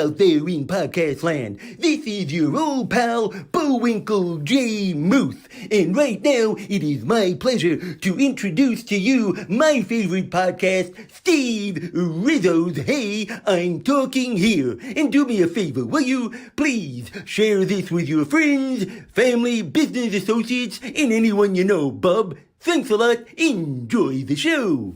out there in podcast land. This is your old pal, Bullwinkle J. Muth. And right now, it is my pleasure to introduce to you my favorite podcast, Steve Rizzo's Hey, I'm Talking Here. And do me a favor, will you please share this with your friends, family, business associates, and anyone you know, bub. Thanks a lot. Enjoy the show.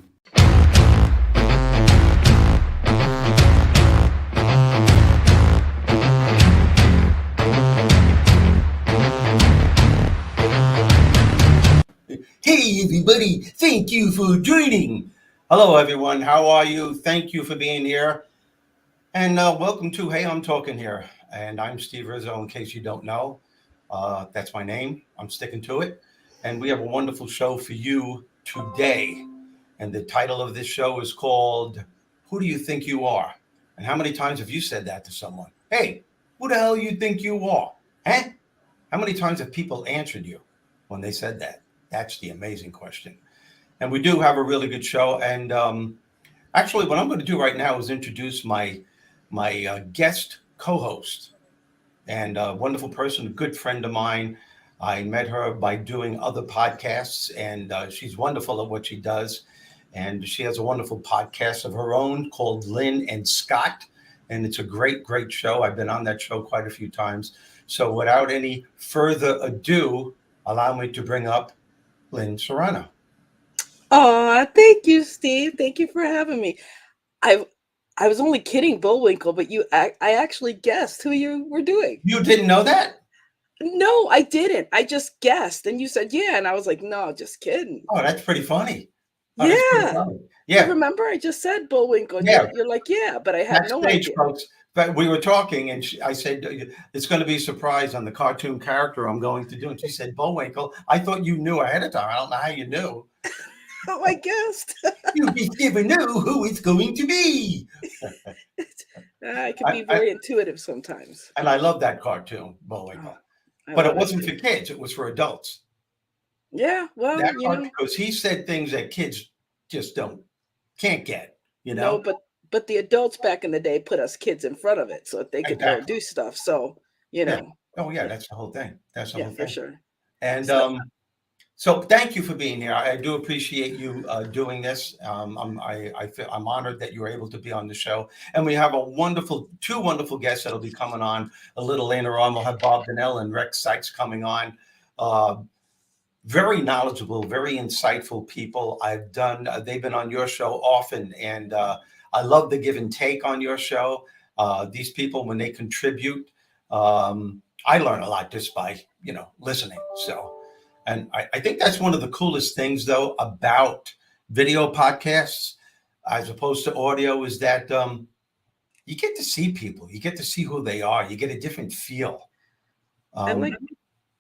Hey everybody, thank you for joining. Hello everyone, how are you? Thank you for being here. And welcome to Hey, I'm Talking Here. And I'm Steve Rizzo, in case you don't know. That's my name. I'm sticking to it. And we have a wonderful show for you today. And the title of this show is called, Who Do You Think You Are? And how many times have you said that to someone? Hey, who the hell you think you are? Huh? How many times have people answered you when they said that? That's the amazing question. And we do have a really good show. And actually, what I'm going to do right now is introduce my guest co-host and a wonderful person, a good friend of mine. I met her by doing other podcasts, and she's wonderful at what she does. And she has a wonderful podcast of her own called Lynn and Scott. And it's a great, great show. I've been on that show quite a few times. So without any further ado, allow me to bring up Lynn Serrano. Oh, thank you, Steve. Thank you for having me. I was only kidding, Bullwinkle, but I actually guessed who you were doing. You didn't know that? No, I didn't. I just guessed, and you said yeah, and I was like, no, just kidding. Oh, that's pretty funny. Oh, yeah, pretty funny. Yeah. You remember, I just said Bullwinkle. And yeah, you're like, yeah, but I had no idea. Folks, but we were talking, and I said, it's going to be a surprise on the cartoon character I'm going to do. And she said, Bullwinkle. I thought you knew ahead of time. I don't know how you knew. Oh, I guessed. You just never know who it's going to be. I can be very intuitive sometimes. And I love that cartoon, Bullwinkle. But it wasn't for kids. It was for adults. Yeah, well, because he said things that kids just can't get, No, but the adults back in the day put us kids in front of it so that they could go do stuff. So, Yeah. Oh, yeah, that's the whole thing. That's the whole thing. For sure. And so thank you for being here. I do appreciate you doing this. I'm honored that you were able to be on the show. And we have two wonderful guests that'll be coming on a little later on. We'll have Bob Donnell and Rex Sikes coming on. Very knowledgeable, very insightful people. They've been on your show often, and I love the give and take on your show. These people, when they contribute, I learn a lot just by, listening. So, and I think that's one of the coolest things, though, about video podcasts as opposed to audio is that you get to see people. You get to see who they are. You get a different feel.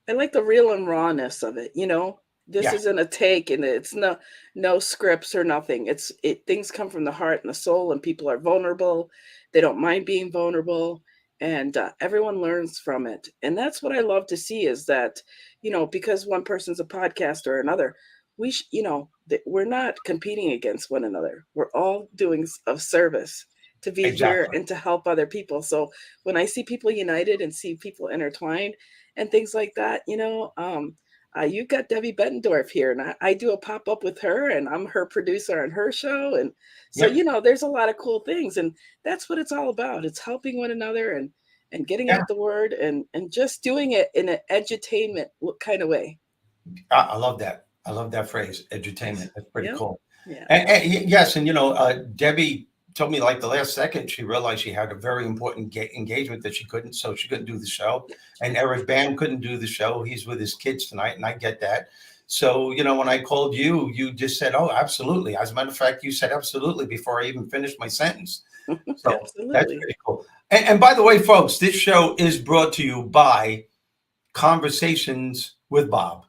I like the real and rawness of it. This isn't a take, and it's no scripts or nothing. Things come from the heart and the soul, and people are vulnerable. They don't mind being vulnerable, and everyone learns from it. And that's what I love to see is that, because one person's a podcaster or another, we're not competing against one another. We're all doing of service to be here and to help other people. So when I see people united and see people intertwined and things like that, you've got Debbie Bettendorf here, and I do a pop-up with her, and I'm her producer on her show. And so, there's a lot of cool things, and that's what it's all about. It's helping one another and getting out the word and just doing it in an edutainment kind of way. I love that. I love that phrase, edutainment. That's pretty cool. Yeah. And yes, and Debbie told me like the last second she realized she had a very important engagement that she couldn't do the show. And Eric Bam couldn't do the show. He's with his kids tonight, and I get that. So, when I called you, you just said, oh, absolutely. As a matter of fact, you said absolutely before I even finished my sentence. So that's pretty cool. And by the way, folks, this show is brought to you by Conversations with Bob.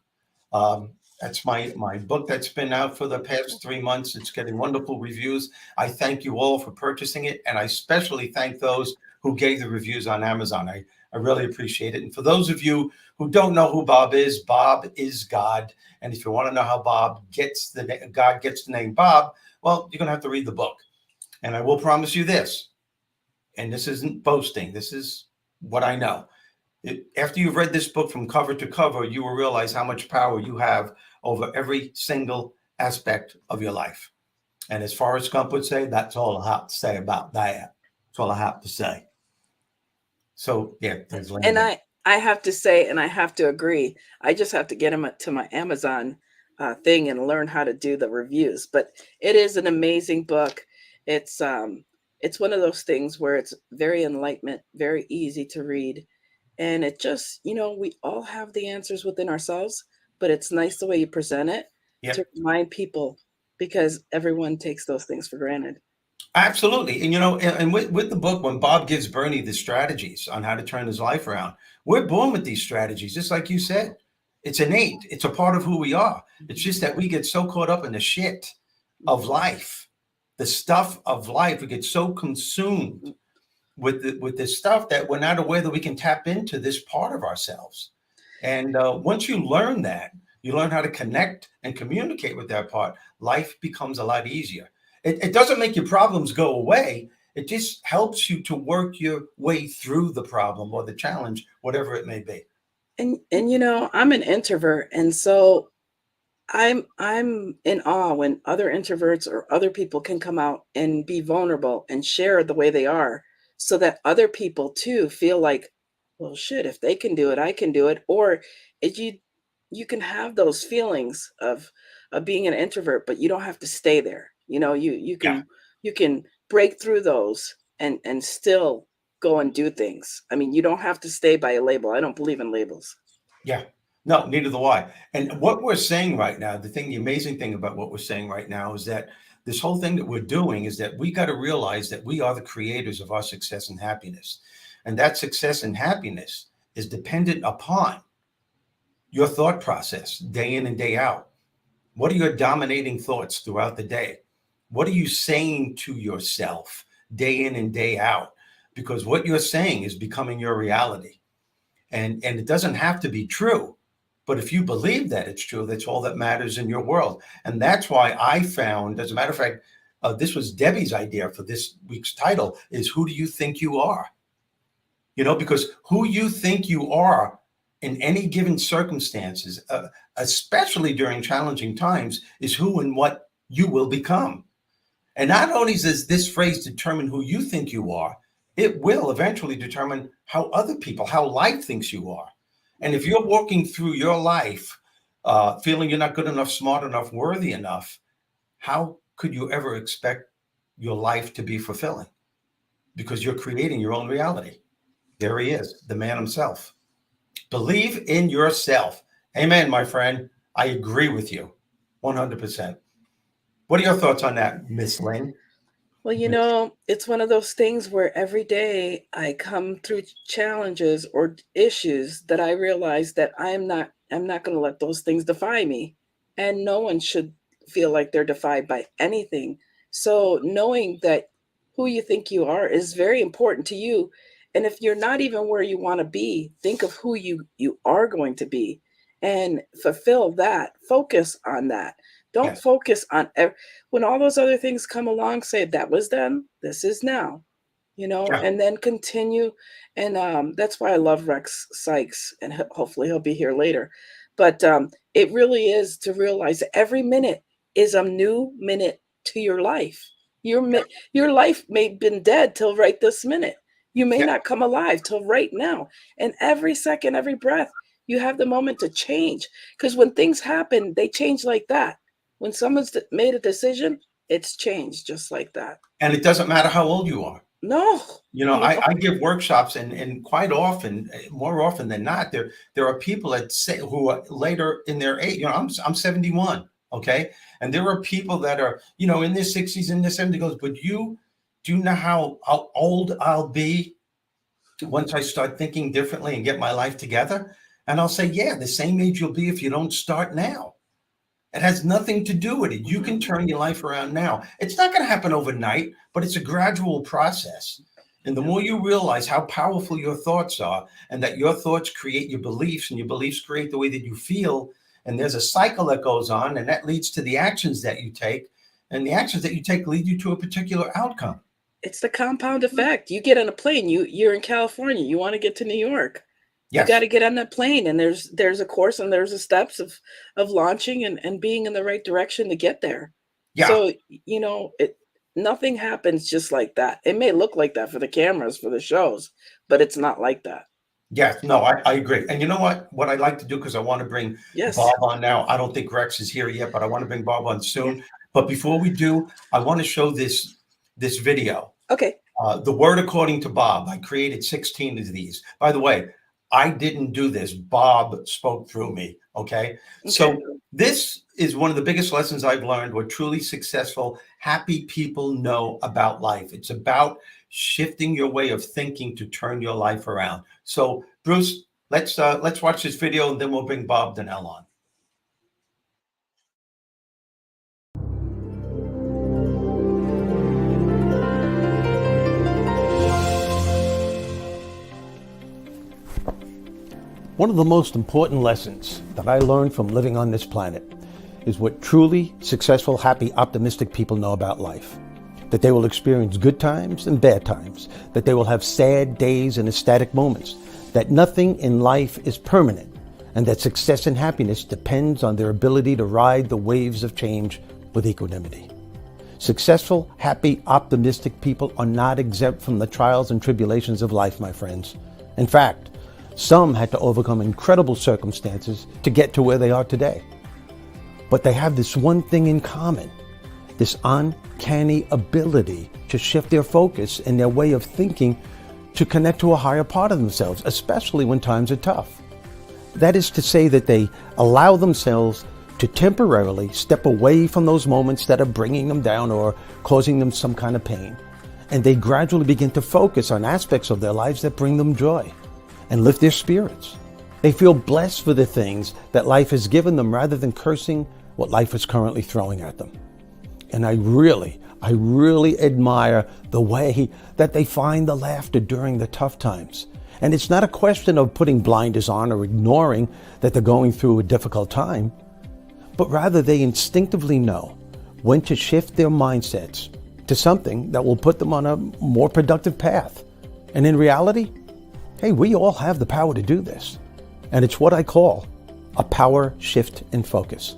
That's my book that's been out for the past 3 months. It's getting wonderful reviews. I thank you all for purchasing it. And I especially thank those who gave the reviews on Amazon. I really appreciate it. And for those of you who don't know who Bob is God. And if you want to know how God gets the name Bob, well, you're going to have to read the book. And I will promise you this. and this isn't boasting, this is what I know. After you've read this book from cover to cover, you will realize how much power you have over every single aspect of your life. And as Forrest Gump would say, that's all I have to say about that. That's all I have to say. So, yeah, there's Lynn. And I have to say, and I have to agree, I just have to get him to my Amazon thing and learn how to do the reviews. But it is an amazing book. It's one of those things where it's very enlightenment, very easy to read. And it just, we all have the answers within ourselves, but it's nice the way you present it to remind people, because everyone takes those things for granted. Absolutely. And with the book, when Bob gives Bernie the strategies on how to turn his life around, we're born with these strategies, just like you said. It's innate. It's a part of who we are. It's just that we get so caught up in the shit of life, the stuff of life. We get so consumed with this stuff that we're not aware that we can tap into this part of ourselves. And once you learn that, you learn how to connect and communicate with that part, life becomes a lot easier. It doesn't make your problems go away. It just helps you to work your way through the problem or the challenge, whatever it may be. And I'm an introvert, and so I'm in awe when other introverts or other people can come out and be vulnerable and share the way they are, so that other people too feel like, well, shit, if they can do it, I can do it. Or if you can have those feelings of being an introvert, but you don't have to stay there. You can break through those and still go and do things. I mean, you don't have to stay by a label. I don't believe in labels. Yeah. No, neither do I. And what we're saying right now, the amazing thing about what we're saying right now is that this whole thing that we're doing is that we got to realize that we are the creators of our success and happiness. And that success and happiness is dependent upon your thought process day in and day out. What are your dominating thoughts throughout the day? What are you saying to yourself day in and day out? Because what you're saying is becoming your reality. And it doesn't have to be true. But if you believe that it's true, that's all that matters in your world. And that's why I found, as a matter of fact, this was Debbie's idea for this week's title, is Who Do You Think You Are? Because who you think you are in any given circumstances, especially during challenging times, is who and what you will become. And not only does this phrase determine who you think you are, it will eventually determine how life thinks you are. And if you're walking through your life feeling you're not good enough, smart enough, worthy enough, how could you ever expect your life to be fulfilling? Because you're creating your own reality. There he is, the man himself. Believe in yourself. Amen, my friend. I agree with you 100%. What are your thoughts on that, Miss Lynn? Well, it's one of those things where every day I come through challenges or issues that I realize that I'm not going to let those things define me. And no one should feel like they're defined by anything. So knowing that who you think you are is very important to you. And if you're not even where you want to be, think of who you are going to be and fulfill that. Focus on that. Don't focus on when all those other things come along, say that was then, this is now, and then continue. And that's why I love Rex Sikes, and hopefully he'll be here later. But it really is to realize that every minute is a new minute to your life. Your life may have been dead till right this minute. You may not come alive till right now. And every second, every breath, you have the moment to change. Because when things happen, they change like that. When someone's made a decision, it's changed just like that. And it doesn't matter how old you are. No. I give workshops, and quite often, more often than not, there are people that say who are later in their age. I'm 71, okay, and there are people that are in their 60s, in their 70s. Goes, but do you know how old I'll be once I start thinking differently and get my life together? And I'll say, yeah, the same age you'll be if you don't start now. It has nothing to do with it. You can turn your life around now. It's not going to happen overnight, but it's a gradual process. And the more you realize how powerful your thoughts are, and that your thoughts create your beliefs, and your beliefs create the way that you feel, and there's a cycle that goes on, and that leads to the actions that you take, and the actions that you take lead you to a particular outcome. It's the compound effect. You get on a plane, you're in California, you want to get to New York. You Yes. got to get on that plane, and there's a course and there's the steps of launching and being in the right direction to get there. Yeah. So, nothing happens just like that. It may look like that for the cameras, for the shows, but it's not like that. Yes, no, I agree. And you know what I'd like to do, because I want to bring Yes. Bob on now. I don't think Rex is here yet, but I want to bring Bob on soon. But before we do, I want to show this video. Okay. The word according to Bob. I created 16 of these. By the way, I didn't do this. Bob spoke through me. Okay. So this is one of the biggest lessons I've learned. What truly successful, happy people know about life. It's about shifting your way of thinking to turn your life around. So, Bruce, let's watch this video, and then we'll bring Bob Donnell on. One of the most important lessons that I learned from living on this planet is what truly successful, happy, optimistic people know about life. That they will experience good times and bad times, that they will have sad days and ecstatic moments, that nothing in life is permanent, and that success and happiness depends on their ability to ride the waves of change with equanimity. Successful, happy, optimistic people are not exempt from the trials and tribulations of life, my friends. In fact, some had to overcome incredible circumstances to get to where they are today. But they have this one thing in common, this uncanny ability to shift their focus and their way of thinking to connect to a higher part of themselves, especially when times are tough. That is to say that they allow themselves to temporarily step away from those moments that are bringing them down or causing them some kind of pain. And they gradually begin to focus on aspects of their lives that bring them joy and lift their spirits. They feel blessed for the things that life has given them rather than cursing what life is currently throwing at them. And I really admire the way that they find the laughter during the tough times. And it's not a question of putting blinders on or ignoring that they're going through a difficult time, but rather they instinctively know when to shift their mindsets to something that will put them on a more productive path. And in reality, hey, we all have the power to do this. And it's what I call a power shift in focus.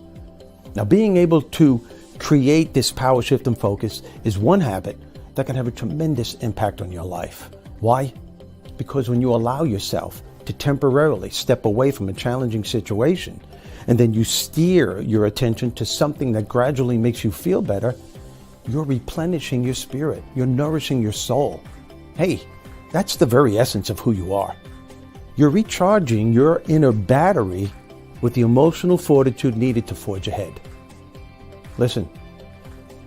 Now, being able to create this power shift and focus is one habit that can have a tremendous impact on your life. Why? Because when you allow yourself to temporarily step away from a challenging situation, and then you steer your attention to something that gradually makes you feel better, you're replenishing your spirit, you're nourishing your soul. Hey, that's the very essence of who you are. You're recharging your inner battery with the emotional fortitude needed to forge ahead. Listen,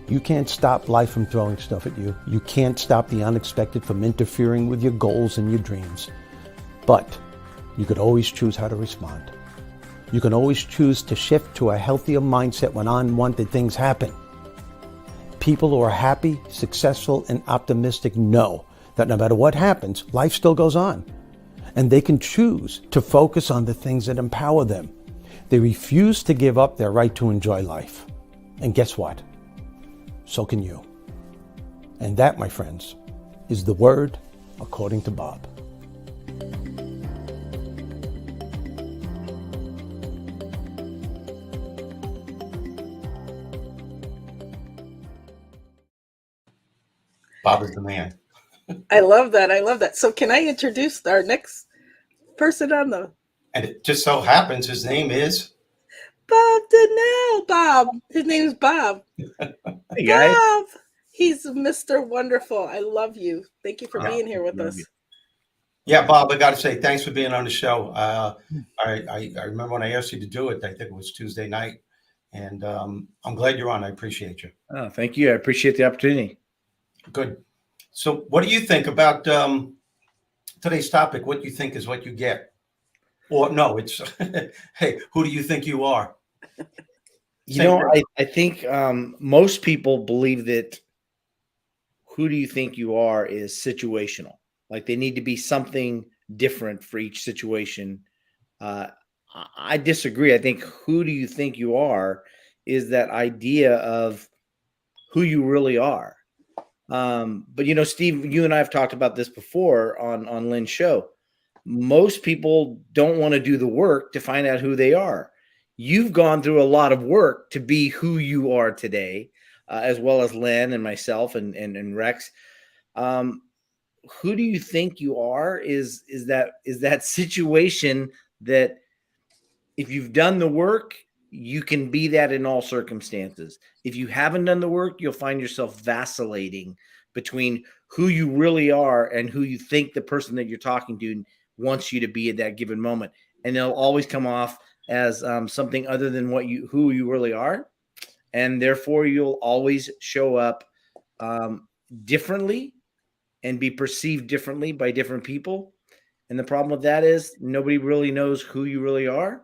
you can't stop life from throwing stuff at you. You can't stop the unexpected from interfering with your goals and your dreams. But you could always choose how to respond. You can always choose to shift to a healthier mindset when unwanted things happen. People who are happy, successful, and optimistic know that no matter what happens, life still goes on. And they can choose to focus on the things that empower them. They refuse to give up their right to enjoy life. And guess what? So can you. And that, my friends, is the word according to Bob. Bob is the man. I love that. So can I introduce our next person on the... And it just so happens his name is Bob Donnell. Bob. His name is Bob. Hey, guys. Bob. He's Mr. Wonderful. I love you. Thank you for being here with us. Yeah, Bob, I got to say, thanks for being on the show. I remember when I asked you to do it, I think it was Tuesday night. And I'm glad you're on. I appreciate you. Oh, thank you. I appreciate the opportunity. Good. So what do you think about today's topic? What you think is what you get? Or no, it's, hey, who do you think you are? I think most people believe that who do you think you are is situational. Like they need to be something different for each situation. I disagree. I think who do you think you are is that idea of who you really are. But you know, Steve, you and I have talked about this before on Lynn's show. Most people don't want to do the work to find out who they are. You've gone through a lot of work to be who you are today, as well as Lynn and myself and Rex. Who do you think you are? Is that situation that if you've done the work, you can be that in all circumstances. If you haven't done the work, you'll find yourself vacillating between who you really are and who you think the person that you're talking to wants you to be at that given moment. And they'll always come off as something other than who you really are. And therefore, you'll always show up differently and be perceived differently by different people. And the problem with that is nobody really knows who you really are.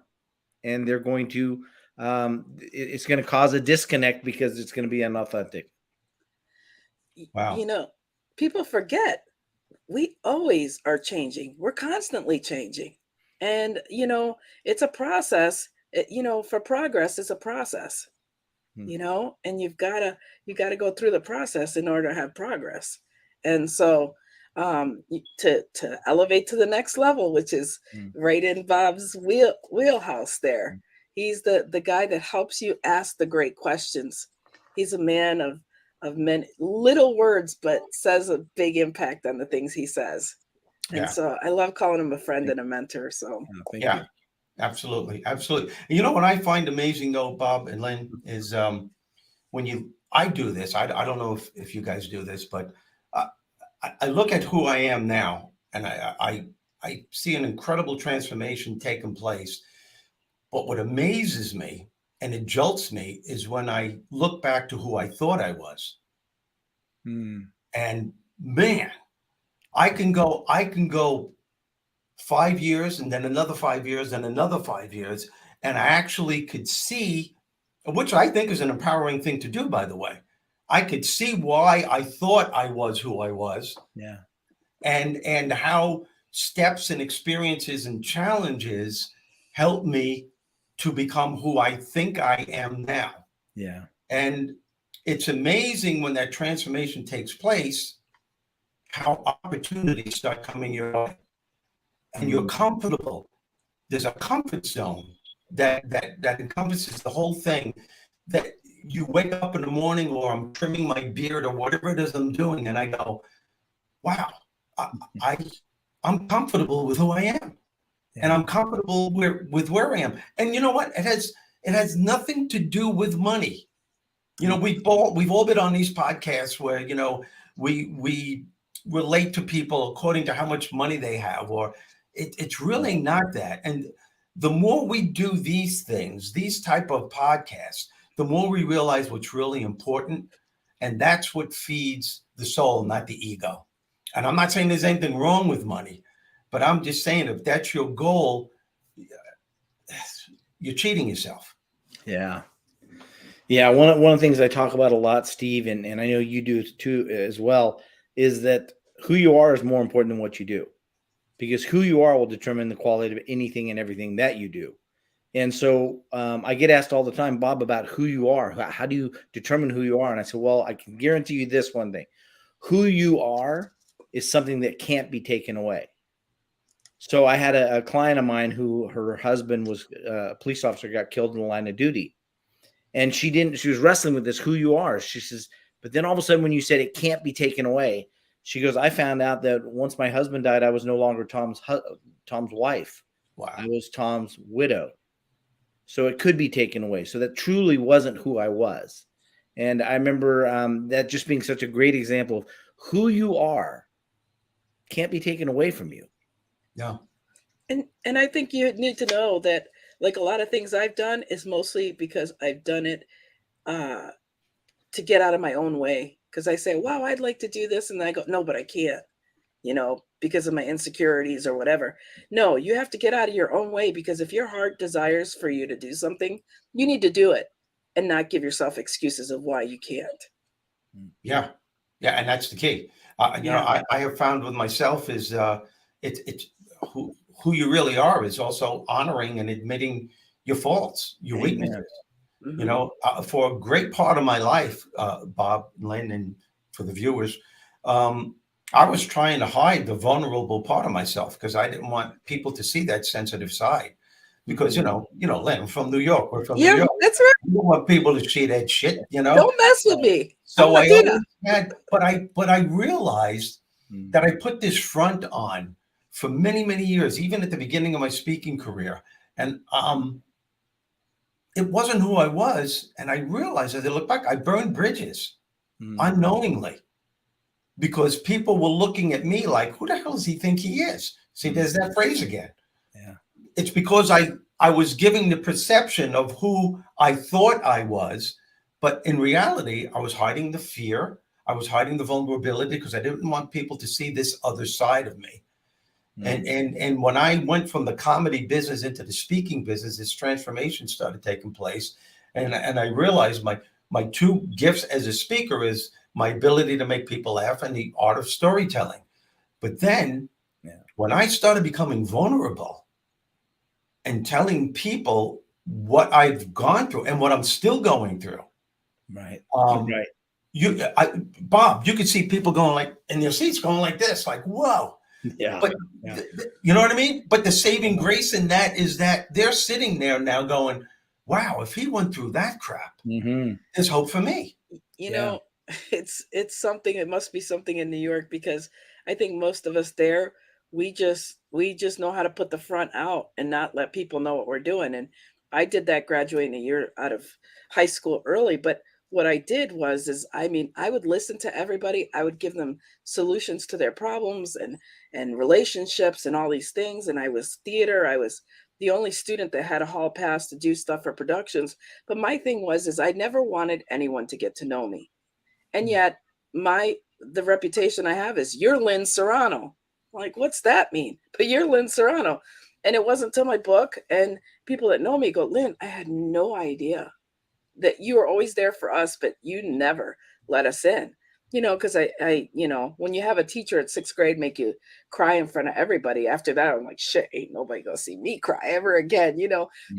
And they're going to, it's going to cause a disconnect because it's going to be unauthentic. Wow. You know, people forget we always are changing. We're constantly changing. And, you know, it's a process. For progress, it's a process, and you've got to go through the process in order to have progress. And so to elevate to the next level, which is right in Bob's wheelhouse there. He's the guy that helps you ask the great questions. He's a man of many little words, but says a big impact on the things he says. And so I love calling him a friend and a mentor. So thank you. Absolutely. Absolutely. You know what I find amazing though, Bob and Lynn, is when I do this, I don't know if you guys do this, but I look at who I am now and I see an incredible transformation taking place. But what amazes me and it jolts me is when I look back to who I thought I was. And man, I can go 5 years and then another 5 years and another 5 years. And I actually could see, which I think is an empowering thing to do, by the way. I could see why I thought I was who I was. Yeah. And how steps and experiences and challenges helped me to become who I think I am now. Yeah. And it's amazing when that transformation takes place, how opportunities start coming your way. And you're comfortable. There's a comfort zone that encompasses the whole thing, that you wake up in the morning, or I'm trimming my beard or whatever it is I'm doing, and I go, wow, I'm comfortable with who I am. Yeah. And I'm comfortable with where I am. And you know what? It has nothing to do with money. You know, we've all been on these podcasts where, you know, we relate to people according to how much money they have, or it's really not that. And the more we do these things, these type of podcasts, the more we realize what's really important. And that's what feeds the soul, not the ego. And I'm not saying there's anything wrong with money, but I'm just saying if that's your goal, you're cheating yourself. Yeah. Yeah. One of the things I talk about a lot, Steve, and I know you do too as well, is that who you are is more important than what you do, because who you are will determine the quality of anything and everything that you do. And so I get asked all the time, Bob, about who you are. How do you determine who you are? And I said, well, I can guarantee you this one thing. Who you are is something that can't be taken away. So I had a client of mine who her husband was a police officer, got killed in the line of duty. And she was wrestling with this, who you are. She says, but then all of a sudden when you said it can't be taken away, she goes, I found out that once my husband died, I was no longer Tom's wife. Wow. I was Tom's widow. So it could be taken away. So that truly wasn't who I was. And I remember that just being such a great example of who you are can't be taken away from you. Yeah. And I think you need to know that, like, a lot of things I've done is mostly because I've done it to get out of my own way. Because I say, wow, I'd like to do this. And then I go, no, but I can't, because of my insecurities or whatever. No, you have to get out of your own way, because if your heart desires for you to do something, you need to do it and not give yourself excuses of why you can't. Yeah. Yeah. And that's the key. I have found with myself is it's who you really are is also honoring and admitting your faults, your weaknesses. Mm-hmm. For a great part of my life, Bob, Lynn, and for the viewers. I was trying to hide the vulnerable part of myself because I didn't want people to see that sensitive side. Because Lynn, I'm from New York. We're from New York. That's right. You don't want people to see that shit, Don't mess with me. So I always had, but I realized that I put this front on for many, many years, even at the beginning of my speaking career. And it wasn't who I was. And I realized as I look back, I burned bridges unknowingly because people were looking at me like, who the hell does he think he is? See, there's that phrase again. Yeah. It's because I was giving the perception of who I thought I was, but in reality, I was hiding the fear. I was hiding the vulnerability because I didn't want people to see this other side of me. And when I went from the comedy business into the speaking business, this transformation started taking place. And I realized my two gifts as a speaker is my ability to make people laugh and the art of storytelling. But then when I started becoming vulnerable and telling people what I've gone through and what I'm still going through. Right. Bob, you could see people going like in their seats going like this, like, whoa. Yeah. But you know what I mean? But the saving grace in that is that they're sitting there now going, wow, if he went through that crap, there's hope for me. You know, it's something, it must be something in New York because I think most of us there, we just know how to put the front out and not let people know what we're doing. And I did that graduating a year out of high school early, but what I did was I would listen to everybody. I would give them solutions to their problems and relationships and all these things. And I was theater. I was the only student that had a hall pass to do stuff for productions. But my thing was I never wanted anyone to get to know me. And yet the reputation I have is you're Lynn Serrano. Like, what's that mean? But you're Lynn Serrano. And it wasn't until my book and people that know me go, Lynn, I had no idea that you were always there for us, but you never let us in, because I, when you have a teacher at 6th grade make you cry in front of everybody, after that, I'm like, shit, ain't nobody gonna see me cry ever again.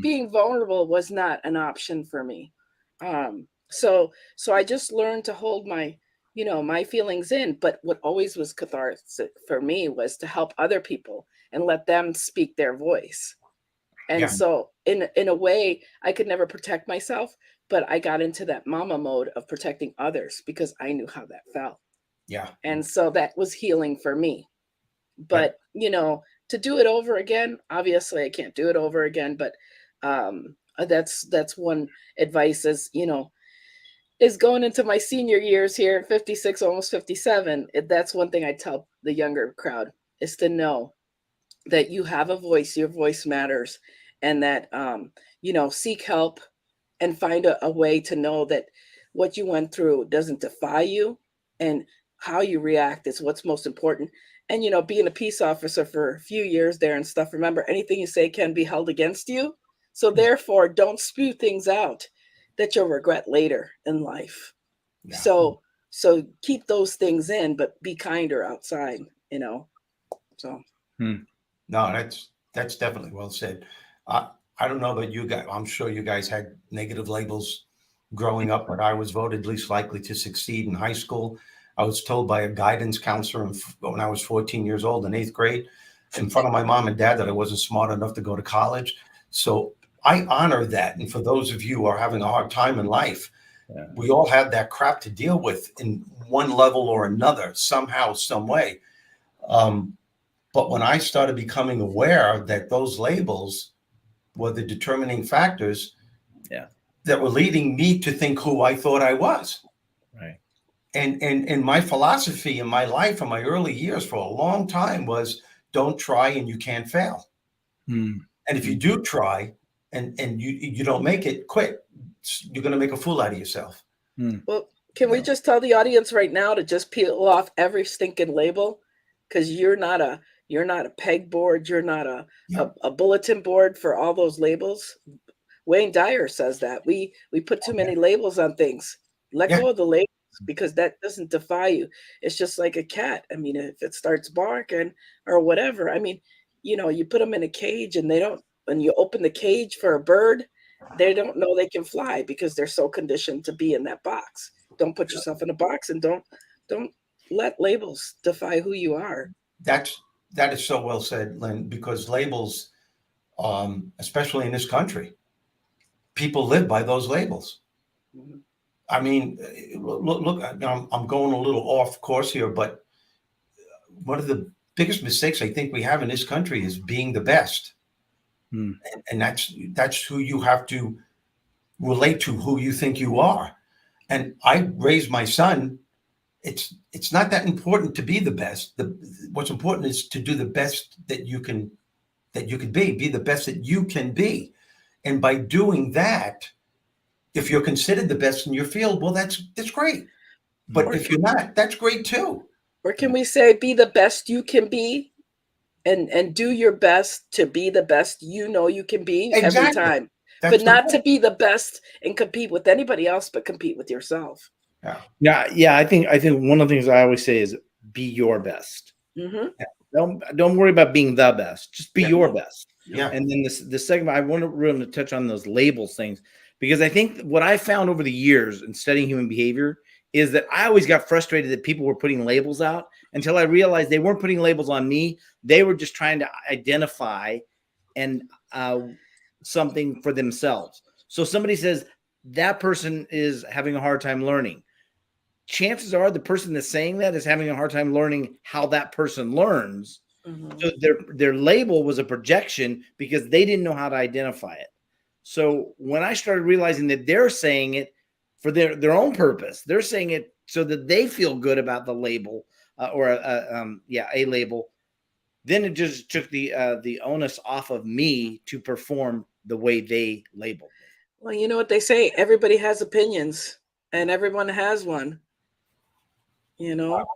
Being vulnerable was not an option for me. So I just learned to hold my feelings in, but what always was cathartic for me was to help other people and let them speak their voice. And so in a way, I could never protect myself, but I got into that mama mode of protecting others because I knew how that felt. Yeah. And so that was healing for me. But, to do it over again, obviously I can't do it over again, but that's one advice is going into my senior years here, 56, almost 57. That's one thing I tell the younger crowd is to know that you have a voice, your voice matters, and that, seek help and find a way to know that what you went through doesn't defy you and how you react is what's most important. And, being a peace officer for a few years there and stuff, remember, anything you say can be held against you. So therefore, don't spew things out that you'll regret later in life. Yeah. So keep those things in, but be kinder outside, so. No, that's definitely well said. I don't know about you guys. I'm sure you guys had negative labels growing up, but I was voted least likely to succeed in high school. I was told by a guidance counselor when I was 14 years old in 8th grade in front of my mom and dad that I wasn't smart enough to go to college. So I honor that. And for those of you who are having a hard time in life, we all have that crap to deal with in one level or another, somehow, some way. But when I started becoming aware that those labels were the determining factors that were leading me to think who I thought I was. Right. And my philosophy in my life in my early years for a long time was don't try and you can't fail. And if you do try and you don't make it, quit. You're going to make a fool out of yourself. Well, can we just tell the audience right now to just peel off every stinking label? Because you're not a pegboard. You're not a bulletin board for all those labels. Wayne Dyer says that we put too many labels on things. Let go of the labels because that doesn't defy you. It's just like a cat. I mean, if it starts barking or whatever, I mean, you put them in a cage and when you open the cage for a bird, they don't know they can fly because they're so conditioned to be in that box. Don't put yourself in a box and don't Don't let labels define who you are. That is so well said, Lynn, because labels, especially in this country, people live by those labels. Mhm. I mean, look, I'm going a little off course here, but one of the biggest mistakes I think we have in this country is being the best. And that's who you have to relate to, who you think you are. And I raised my son. It's not that important to be the best. What's important is to do the best that you can be the best that you can be. And by doing that, if you're considered the best in your field, well, that's great. But if you're not, that's great too. Or can we say be the best you can be and do your best to be the best you know you can be every time. But not to be the best and compete with anybody else, but compete with yourself. Yeah. I think one of the things I always say is be your best. Mm-hmm. Don't worry about being the best. Just be your best. Yeah. And then the segment, I want to really touch on those labels things, because I think what I found over the years in studying human behavior is that I always got frustrated that people were putting labels out until I realized they weren't putting labels on me. They were just trying to identify and something for themselves. So somebody says that person is having a hard time learning. Chances are the person that's saying that is having a hard time learning how that person learns. Mm-hmm. So their label was a projection because they didn't know how to identify it. So when I started realizing that they're saying it for their own purpose, they're saying it so that they feel good about the label or a label, then it just took the onus off of me to perform the way they labeled me. Well, you know what they say, everybody has opinions and everyone has one. You know? Wow.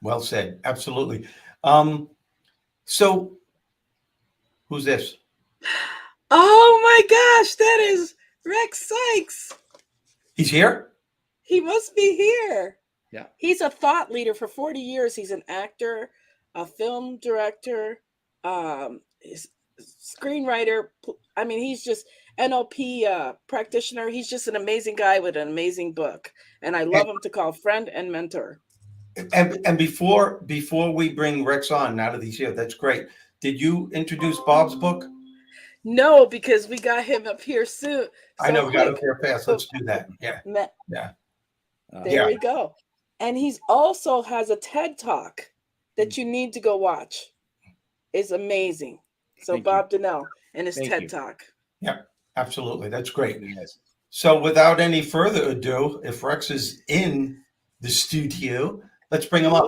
Well said. Absolutely. So who's this? Oh my gosh, that is Rex Sikes. He's here? He must be here. Yeah. He's a thought leader for 40 years. He's an actor, a film director, screenwriter. I mean, he's just NLP practitioner. He's just an amazing guy with an amazing book. And I love him to call friend and mentor. And before we bring Rex on, now that he's here, that's great. Did you introduce Bob's book? No, because we got him up here soon. I know we got up here fast. Let's do that. Yeah. There we go. And he's also has a TED Talk that you need to go watch. It's amazing. So Bob Donnell and his TED Talk. Yeah, absolutely. That's great. Yes. So without any further ado, if Rex is in the studio, let's bring him up.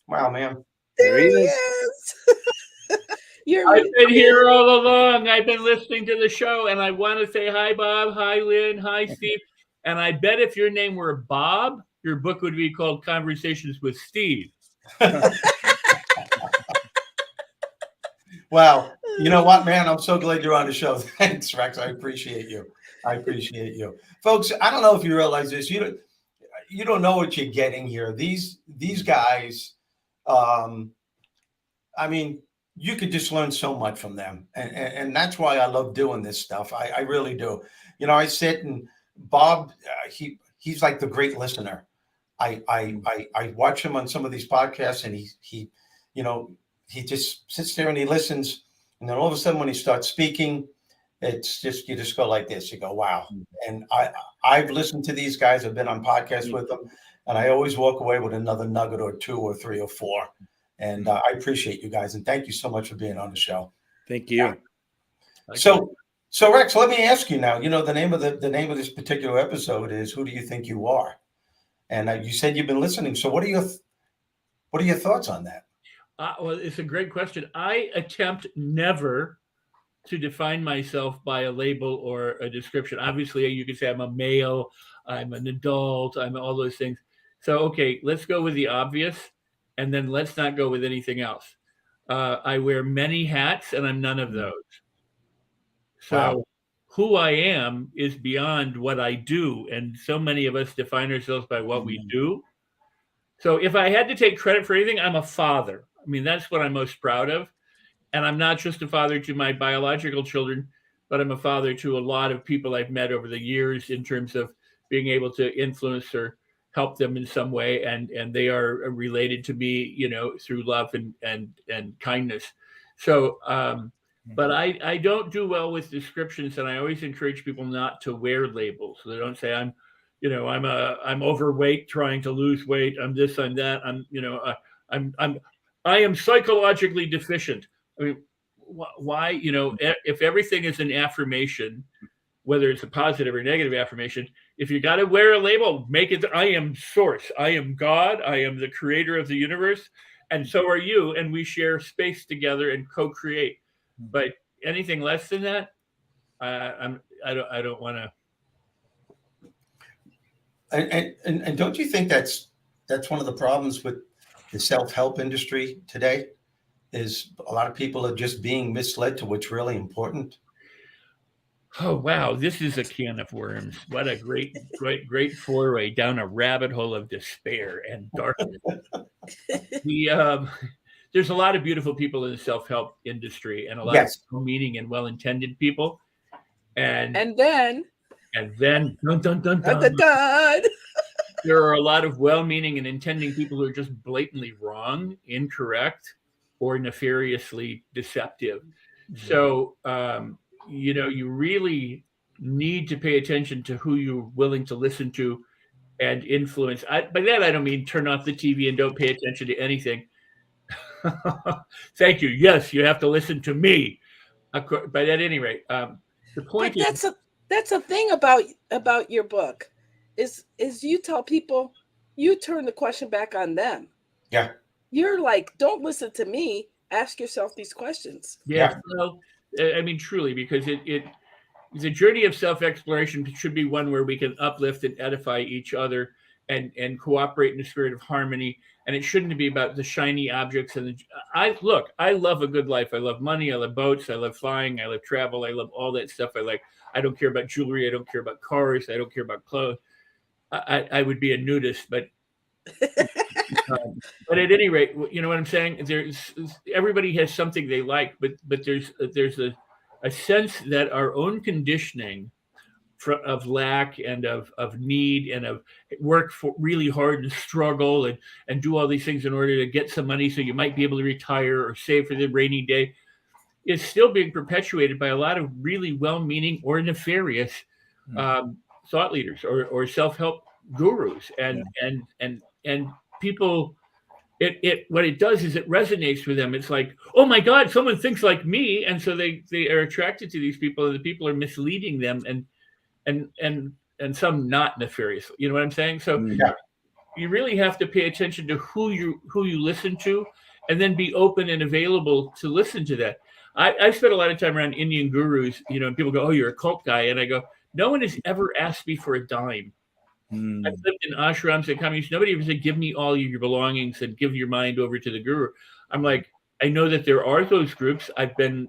Wow, man. There he is. I've been here all along. I've been listening to the show, and I want to say hi, Bob. Hi, Lynn. Hi, Steve. And I bet if your name were Bob, your book would be called Conversations with Steve. Wow. You know what, man? I'm so glad you're on the show. Thanks, Rex. I appreciate you. Folks, I don't know if you realize this. You don't know what you're getting here. These guys, I mean, you could just learn so much from them. And that's why I love doing this stuff. I really do. You know, I sit and Bob, he's like the great listener. I watch him on some of these podcasts, and he just sits there and he listens. And then all of a sudden when he starts speaking, it's just, you just go like this. You go, wow. And I've listened to these guys. I've been on podcasts with them, and I always walk away with another nugget or two or three or four. And I appreciate you guys, and thank you so much for being on the show. Thank you. So Rex, let me ask you now. You know, the name of this particular episode is "Who Do You Think You Are?" And you said you've been listening. So what are your thoughts on that? Well, it's a great question. I attempt never to define myself by a label or a description. Obviously, you could say I'm a male, I'm an adult, I'm all those things. So, okay, let's go with the obvious. And then let's not go with anything else. I wear many hats, and I'm none of those. So who I am is beyond what I do. And so many of us define ourselves by what we do. So if I had to take credit for anything, I'm a father. I mean, that's what I'm most proud of. And I'm not just a father to my biological children, but I'm a father to a lot of people I've met over the years in terms of being able to influence or help them in some way, and they are related to me, through love and kindness. So, but I don't do well with descriptions, and I always encourage people not to wear labels. So they don't say I'm overweight, trying to lose weight. I'm this, I'm that. I am psychologically deficient. I mean, why? If everything is an affirmation, whether it's a positive or negative affirmation, if you got to wear a label, make it, I am source, I am God, I am the creator of the universe, and so are you, and we share space together and co-create. But anything less than that, I don't want to. And don't you think that's one of the problems with the self-help industry today? Is a lot of people are just being misled to what's really important. Oh, wow. This is a can of worms. What a great foray down a rabbit hole of despair and darkness. There's a lot of beautiful people in the self-help industry, and a lot of well-meaning and well-intended people. And then dun, dun, dun, dun, dun, dun. There are a lot of well-meaning and intending people who are just blatantly wrong, incorrect, or nefariously deceptive. So, you really need to pay attention to who you're willing to listen to and influence. By that, I don't mean turn off the TV and don't pay attention to anything. Thank you. Yes, you have to listen to me. But at any rate, the point is that's a thing about your book is you tell people, you turn the question back on them. Yeah. You're like, don't listen to me. Ask yourself these questions. Yeah. Well, I mean, truly, because the journey of self-exploration should be one where we can uplift and edify each other and cooperate in a spirit of harmony. And it shouldn't be about the shiny objects. I love a good life. I love money. I love boats. I love flying. I love travel. I love all that stuff. I don't care about jewelry. I don't care about cars. I don't care about clothes. I would be a nudist, but but at any rate, you know what I'm saying? Everybody has something they like, but there's a sense that our own conditioning of lack and of need and of work for really hard and struggle and do all these things in order to get some money so you might be able to retire or save for the rainy day is still being perpetuated by a lot of really well-meaning or nefarious thought leaders or self-help gurus and people. What it does is it resonates with them. It's like, oh my God, someone thinks like me, and so they are attracted to these people, and the people are misleading them and some not nefarious. You know what I'm saying? So you really have to pay attention to who you listen to, and then be open and available to listen to that. I spent a lot of time around Indian gurus, and people go, "Oh, you're a cult guy," and I go, "No one has ever asked me for a dime." I've lived in ashrams and communities. Nobody ever said, "Give me all of your belongings and give your mind over to the guru." I'm like, I know that there are those groups. I've been,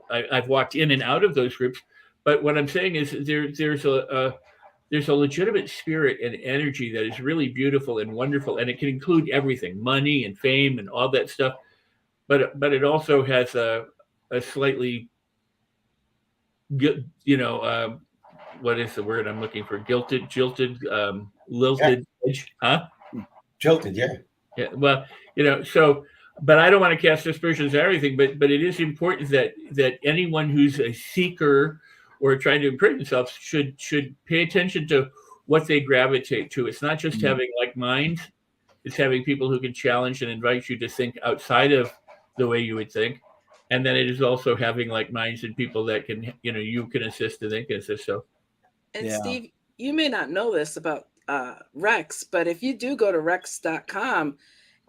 I've walked in and out of those groups. But what I'm saying is there's a legitimate spirit and energy that is really beautiful and wonderful, and it can include everything, money and fame and all that stuff. But it also has a slightly, what is the word I'm looking for? Jilted, lilted edge, huh? Jilted, yeah. Yeah. Well, so, but I don't want to cast aspersions on everything, but it is important that anyone who's a seeker or trying to improve themselves should pay attention to what they gravitate to. It's not just having like minds; it's having people who can challenge and invite you to think outside of the way you would think. And then it is also having like minds and people that can, you can assist and they can assist. So. And Steve, you may not know this about Rex, but if you do go to rex.com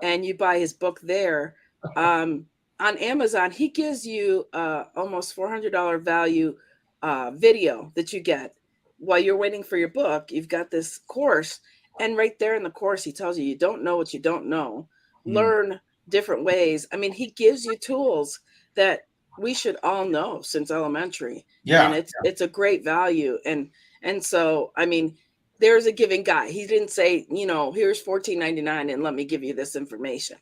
and you buy his book there, on Amazon, he gives you almost $400 value video that you get while you're waiting for your book. You've got this course, and right there in the course, he tells you don't know what you don't know. Learn different ways. I mean, he gives you tools that we should all know since elementary. Yeah. And it's a great value. And so, I mean, there's a giving guy. He didn't say, here's $14.99 and let me give you this information.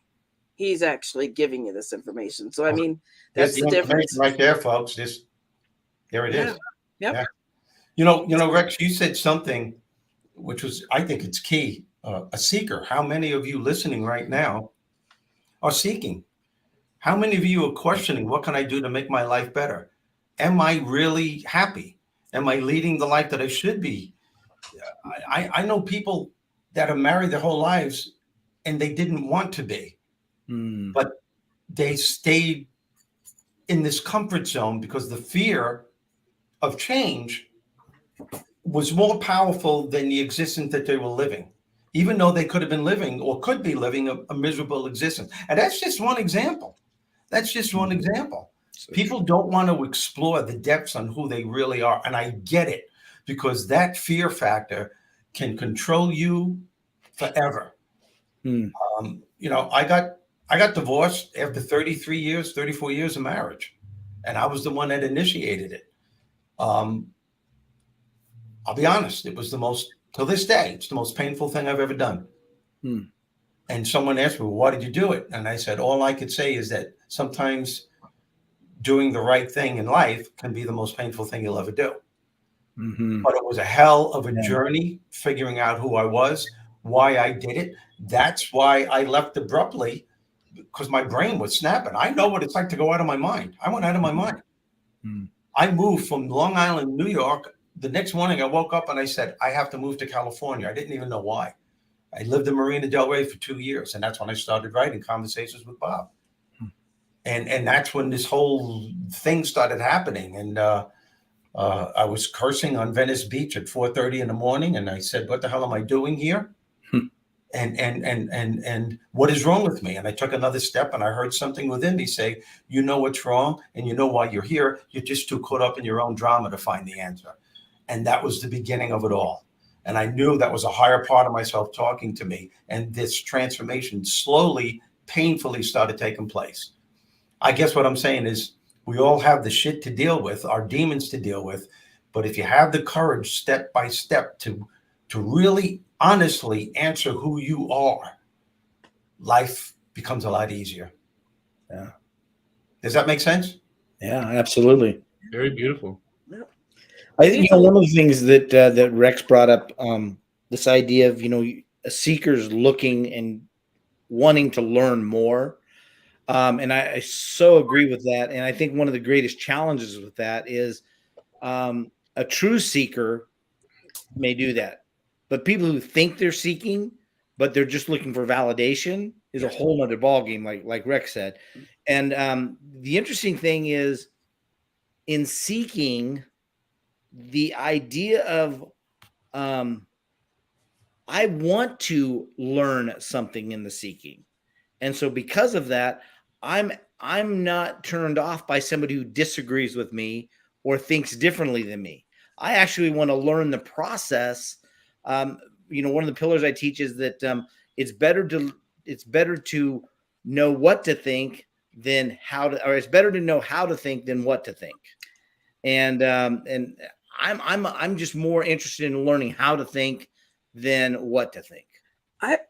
He's actually giving you this information. So, I mean, that's the difference right there, folks. There it is. Yep. Yeah. Rex, you said something which was, I think it's key, a seeker. How many of you listening right now are seeking? How many of you are questioning, what can I do to make my life better? Am I really happy? Am I leading the life that I should be? I know people that are married their whole lives and they didn't want to be, but they stayed in this comfort zone because the fear of change was more powerful than the existence that they were living, even though they could have been living or could be living a miserable existence. And that's just one example. That's just one example. People don't want to explore the depths on who they really are. And I get it, because that fear factor can control you forever. I got divorced after 33 years, 34 years of marriage, and I was the one that initiated it. I'll be honest, it was till this day, it's the most painful thing I've ever done. And someone asked me, well, why did you do it? And I said, all I could say is that sometimes doing the right thing in life can be the most painful thing you'll ever do. But it was a hell of a journey figuring out who I was, why I did it. That's why I left abruptly, because my brain was snapping. I know what it's like to go out of my mind. I went out of my mind. I moved from Long Island, New York. The next morning I woke up and I said, I have to move to California. I didn't even know why. I lived in Marina Del Rey for 2 years, and that's when I started writing Conversations with Bob. And that's when this whole thing started happening. And I was cursing on Venice Beach at 4:30 in the morning, and I said, what the hell am I doing here? And what is wrong with me? And I took another step, and I heard something within me say, you know what's wrong, and you know why you're here. You're just too caught up in your own drama to find the answer. And that was the beginning of it all. And I knew that was a higher part of myself talking to me. And this transformation slowly, painfully started taking place. I guess what I'm saying is we all have the shit to deal with, our demons to deal with. But if you have the courage step by step to really honestly answer who you are, life becomes a lot easier. Yeah. Does that make sense? Yeah, absolutely. Very beautiful. I think one of the things that Rex brought up, this idea of seekers looking and wanting to learn more, and I so agree with that. And I think one of the greatest challenges with that is a true seeker may do that, but people who think they're seeking, but they're just looking for validation, is a whole nother ballgame, like Rex said. And the interesting thing is, in seeking, the idea of I want to learn something in the seeking. And so because of that, I'm not turned off by somebody who disagrees with me or thinks differently than me. I actually want to learn the process. One of the pillars I teach is that it's better to know what to think than how to, or it's better to know how to think than what to think. And I'm just more interested in learning how to think than what to think.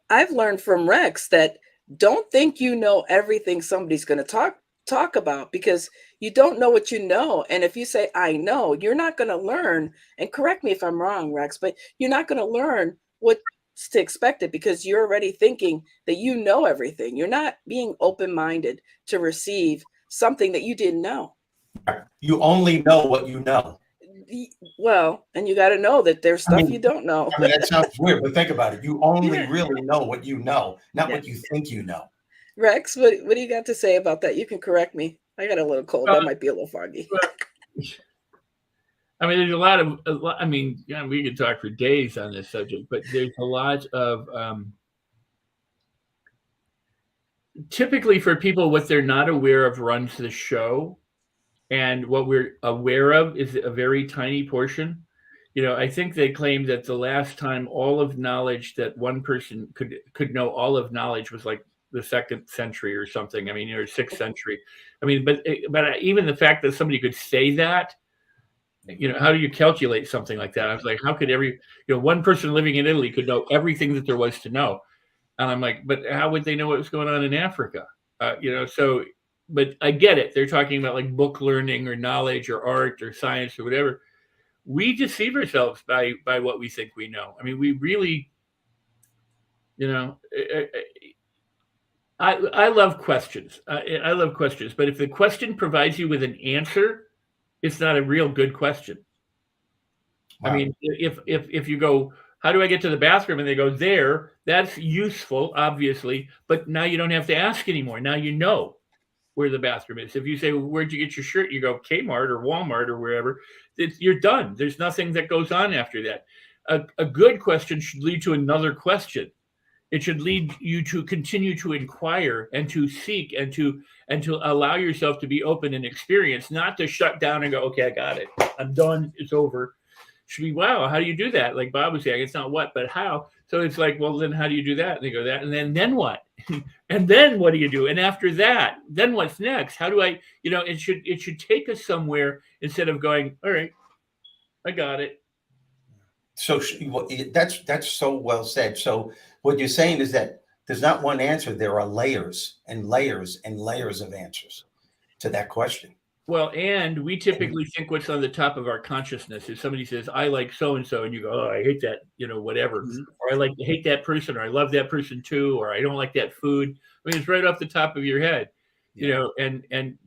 I've learned from Rex that don't think you know everything somebody's going to talk about, because you don't know what you know. And if you say, I know, you're not going to learn. And correct me if I'm wrong, Rex, but you're not going to learn what's to expect it, because you're already thinking that you know everything. You're not being open-minded to receive something that you didn't know. You only know what you know. Well, and you got to know that there's stuff you don't know. That sounds weird, but think about it. You only really know what you know, not what you think you know. Rex, what do you got to say about that? You can correct me. I got a little cold. That might be a little foggy. I mean, there's a lot of, we could talk for days on this subject, but there's a lot of, typically for people, what they're not aware of runs the show. And what we're aware of is a very tiny portion. I think they claim that the last time all of knowledge that one person could know all of knowledge was like the 2nd century or something. I mean, or 6th century. I mean, but even the fact that somebody could say that, how do you calculate something like that? I was like, how could one person living in Italy could know everything that there was to know? And I'm like, but how would they know what was going on in Africa? So. But I get it. They're talking about like book learning or knowledge or art or science or whatever. we deceive ourselves by what we think we know. I mean, we really, I love questions. I love questions, but if the question provides you with an answer, it's not a real good question. Wow. I mean, if you go, how do I get to the bathroom? And they go there, that's useful, obviously, but now you don't have to ask anymore. Now you know where the bathroom is. If you say, well, where'd you get your shirt? You go Kmart or Walmart or wherever. You're done. There's nothing that goes on after that. A good question should lead to another question. It should lead you to continue to inquire and to seek and to allow yourself to be open and experience, not to shut down and go, okay, I got it. I'm done. It's over. Should be, wow, how do you do that? Like Bob was saying, it's not what, but how. So it's like, well, then how do you do that? And they go that, and then what? And then what do you do? And after that, then what's next? How do I, it should take us somewhere instead of going, all right, I got it. So that's so well said. So what you're saying is that there's not one answer. There are layers and layers and layers of answers to that question. Well, and we typically think what's on the top of our consciousness. If somebody says, I like so-and-so, and you go, oh, I hate that, whatever. Mm-hmm. Or I hate that person, or I love that person too, or I don't like that food. I mean, it's right off the top of your head, and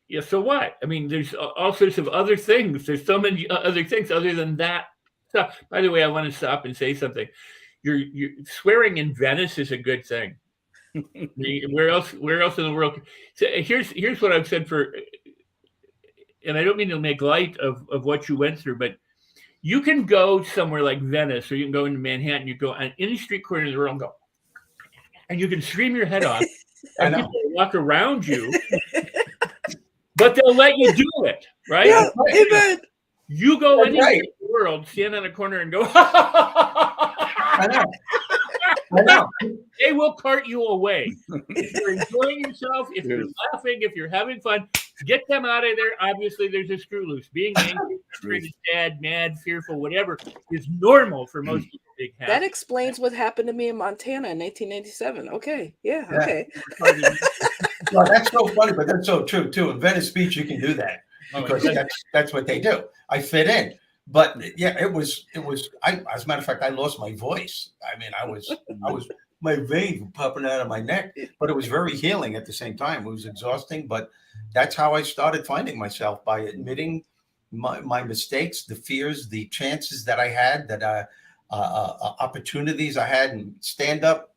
yeah, so what? I mean, there's all sorts of other things. There's so many other things other than that stuff. By the way, I want to stop and say something. You're swearing in Venice is a good thing. Where else in the world? So here's what I've said and I don't mean to make light of what you went through, but you can go somewhere like Venice, or you can go into Manhattan. You go on any street corner in the world and go, and you can scream your head off, and people walk around you, but they'll let you do it, right? Yeah, amen. You go anywhere in the world, stand on a corner and go, I know. They will cart you away. If you're enjoying yourself, if you're laughing, if you're having fun, get them out of there. Obviously, there's a screw loose. Being angry, frustrated, sad, mad, fearful, whatever, is normal for most people. That explains what happened to me in Montana in 1987. Okay. Yeah. Okay. Well, that's so funny, but that's so true, too. In Venice Beach, you can do that because that's what they do. I fit in. But yeah, it was. As a matter of fact, I lost my voice. I mean, I was my veins were popping out of my neck. But it was very healing at the same time. It was exhausting, but that's how I started finding myself, by admitting my mistakes, the fears, the chances that I had, that opportunities I had, and stand up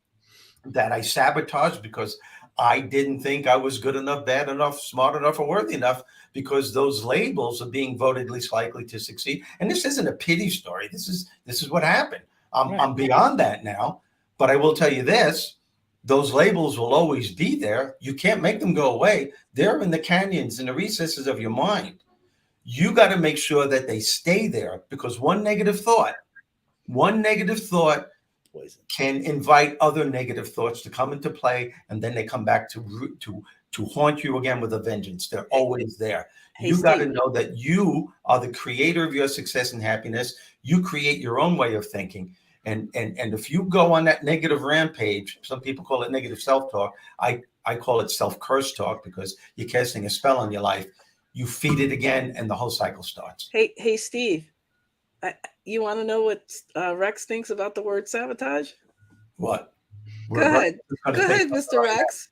that I sabotaged because I didn't think I was good enough, bad enough, smart enough, or worthy enough, because those labels are being voted least likely to succeed. And this isn't a pity story. This is what happened. I'm beyond that now, but I will tell you this: those labels will always be there. You can't make them go away. They're in the canyons, in the recesses of your mind. You got to make sure that they stay there, because one negative thought can invite other negative thoughts to come into play, and then they come back to haunt you again with a vengeance. They're always there. You got to know that you are the creator of your success and happiness. You create your own way of thinking. And if you go on that negative rampage, some people call it negative self-talk. I call it self-curse talk, because you're casting a spell on your life. You feed it again, and the whole cycle starts. Hey, Steve. You want to know what Rex thinks about the word sabotage? What? Go ahead, Mr. Rex.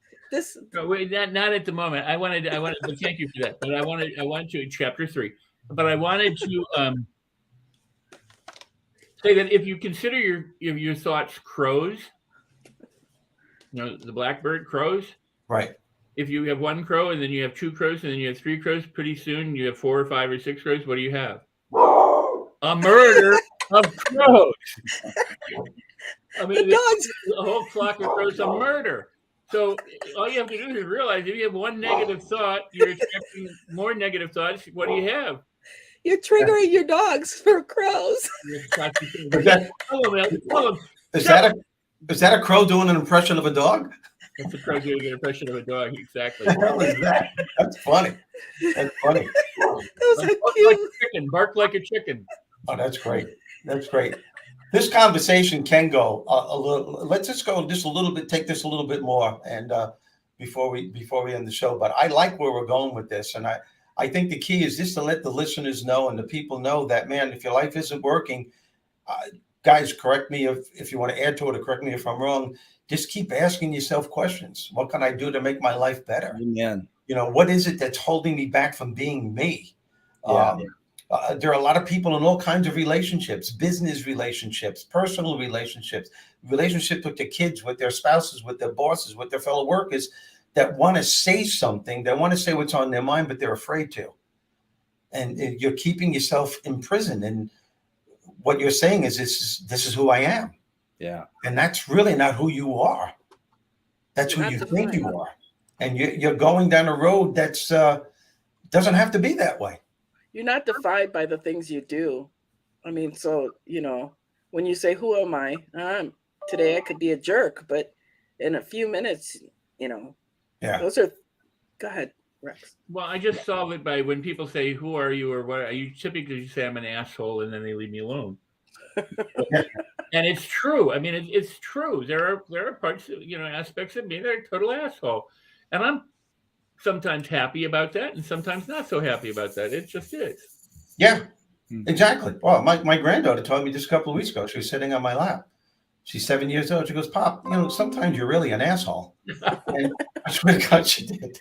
No, wait, not at the moment. I wanted, but thank you for that. But I wanted to chapter 3. But I wanted to say that if you consider your thoughts crows, the blackbird crows, right? If you have one crow, and then you have 2 crows, and then you have 3 crows, pretty soon you have 4 or 5 or 6 crows. What do you have? A murder of crows. I mean, the whole flock of crows, a murder. So all you have to do is realize, if you have one negative thought, you're expecting more negative thoughts. What do you have? You're triggering your dogs for crows. Is that a crow doing an impression of a dog? That's a crow doing an impression of a dog, exactly. What is that? That's funny. That's funny. Bark like a chicken. Oh, that's great. That's great. This conversation can go a little. Let's just go just a little bit. Take this a little bit more, and before we end the show. But I like where we're going with this, and I think the key is just to let the listeners know and the people know that, man, if your life isn't working, guys, correct me if you want to add to it, or correct me if I'm wrong. Just keep asking yourself questions. What can I do to make my life better? Amen. What is it that's holding me back from being me? Yeah. There are a lot of people in all kinds of relationships, business relationships, personal relationships, relationships with their kids, with their spouses, with their bosses, with their fellow workers, that want to say something. They want to say what's on their mind, but they're afraid to. And you're keeping yourself imprisoned. And what you're saying is, this is who I am. Yeah. And that's really not who you are. That's who you think you are. And you're going down a road that's doesn't have to be that way. You're not defined by the things you do. I mean, so, when you say, who am I? Today I could be a jerk, but in a few minutes, Yeah. Those are, go ahead, Rex. Well, I just solve it by when people say, who are you or what are you, typically say I'm an asshole and then they leave me alone. And it's true. I mean, it's true. There are parts, aspects of me that are a total asshole. And I'm sometimes happy about that and sometimes not so happy about that. It just is. Yeah, exactly. Well, my granddaughter told me just a couple of weeks ago, she was sitting on my lap. She's 7 years old. She goes, Pop, sometimes you're really an asshole. And I swear to God, she did.